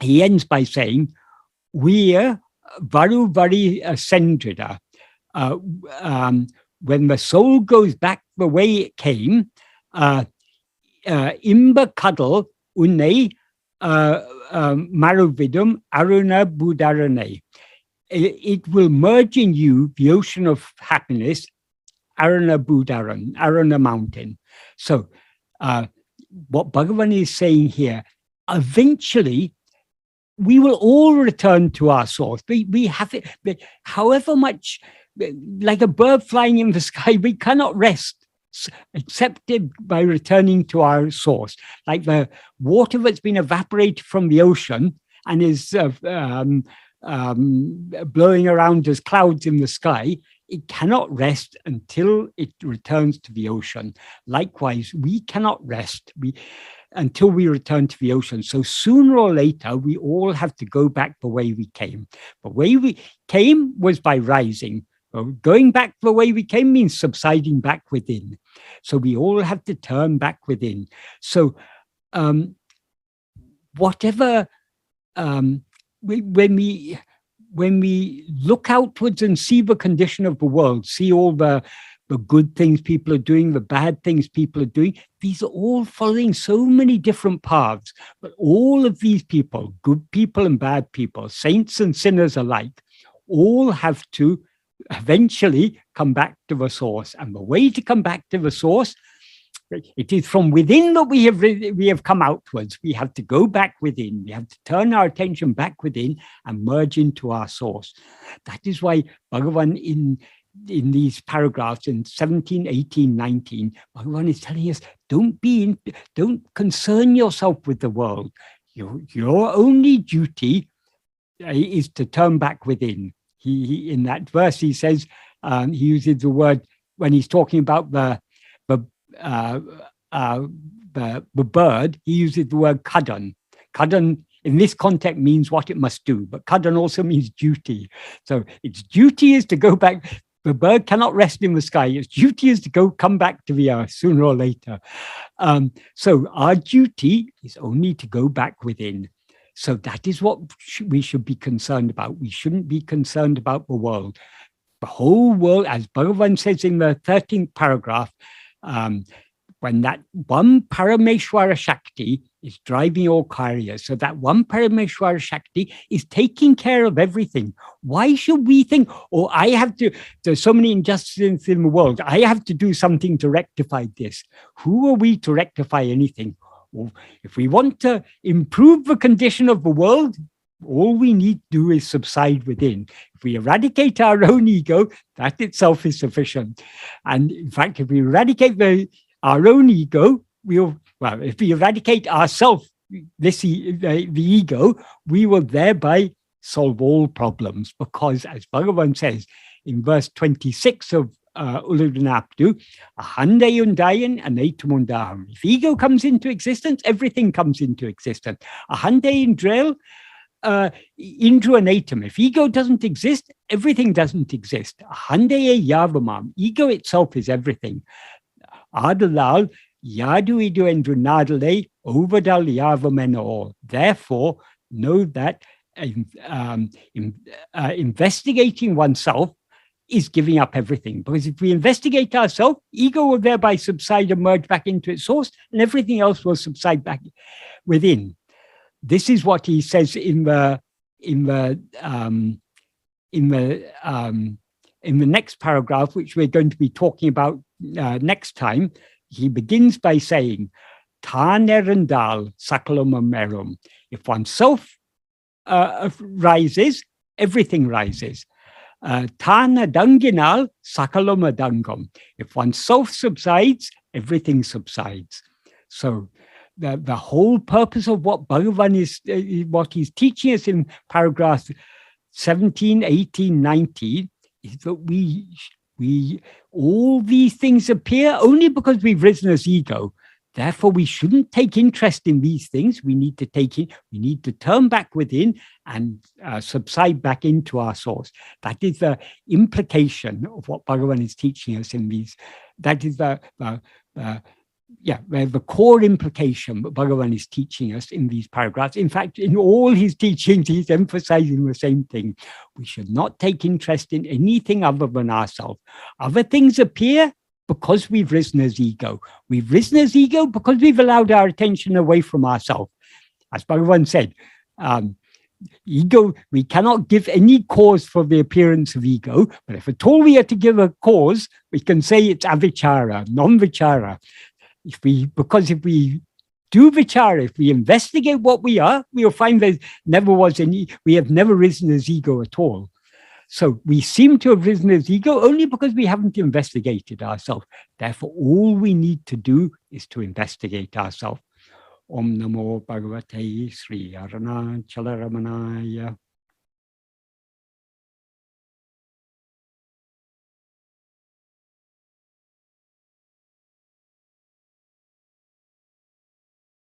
ends by saying, we are varu vari sendrida. when the soul goes back the way it came, imba cuddle unne maruvidam aruna budarane. It will merge in you the ocean of happiness, Aruna Budaran, Aruna mountain. So what Bhagavan is saying here, eventually we will all return to our source. We have it, however much, like a bird flying in the sky, we cannot rest except by returning to our source. Like the water that's been evaporated from the ocean and is blowing around as clouds in the sky, it cannot rest until it returns to the ocean. Likewise, we cannot rest until we return to the ocean. So sooner or later, we all have to go back the way we came. The way we came was by rising. Going back the way we came means subsiding back within. So we all have to turn back within. So whatever... when we look outwards and see the condition of the world, see all the good things people are doing, the bad things people are doing, these are all following so many different paths. But all of these people, good people and bad people, saints and sinners alike, all have to eventually come back to the source. And the way to come back to the source, it is from within that we have come outwards. We have to go back within. We have to turn our attention back within and merge into our source. That is why Bhagavan in these paragraphs in 17, 18, 19, Bhagavan is telling us, don't concern yourself with the world. Your only duty is to turn back within. He in that verse, he says, he uses the word, when he's talking about the bird, he uses the word kadan. Kadan in this context means what it must do, but kadan also means duty. So its duty is to go back. The bird cannot rest in the sky. Its duty is to come back to the earth sooner or later. So our duty is only to go back within. So that is what we should be concerned about. We shouldn't be concerned about the world. The whole world, as Bhagavan says in the 13th paragraph, when that one Parameshwara Shakti is driving all Karyas, so that one Parameshwara Shakti is taking care of everything. Why should we think, oh, there's so many injustices in the world, I have to do something to rectify this? Who are we to rectify anything? Well, if we want to improve the condition of the world, all we need to do is subside within. If we eradicate our own ego, that itself is sufficient. And in fact, if we eradicate our own ego, if we eradicate ourselves, the ego, we will thereby solve all problems. Because as Bhagavan says in verse 26 of Ulludunapdu, ahande undayan anaitumundaham. If ego comes into existence, everything comes into existence. Ahande indrel into an atom. If ego doesn't exist, everything doesn't exist. Ahande yavamam. Ego itself is everything. Adalal yadu idu endru nadale ovadal yavameno. Therefore, know that investigating oneself is giving up everything. Because if we investigate ourselves, ego will thereby subside and merge back into its source, and everything else will subside back within. This is what he says in the next paragraph, which we're going to be talking about next time. He begins by saying, "Tānerandal sakalamerum." If oneself rises, everything rises. Tāna danginal sakalamadangam. If oneself subsides, everything subsides. So the whole purpose of what Bhagavan is, what he's teaching us in paragraphs 17, 18, 19, is that we all these things appear only because we've risen as ego. Therefore, we shouldn't take interest in these things. We need to turn back within and subside back into our source. That is the implication of what Bhagavan is teaching us in these. That is the where the core implication that Bhagavan is teaching us in these paragraphs, in fact, in all his teachings, he's emphasizing the same thing. We should not take interest in anything other than ourselves. Other things appear because we've risen as ego. We've risen as ego because we've allowed our attention away from ourselves. As Bhagavan said, ego, we cannot give any cause for the appearance of ego, but if at all we are to give a cause, we can say it's avichara, non-vichara. Because if we do vichara, if we investigate what we are, we will find there never was we have never risen as ego at all. So we seem to have risen as ego only because we haven't investigated ourselves. Therefore, all we need to do is to investigate ourselves. Om Namo Bhagavate Sri Aruṇācala Ramanaya.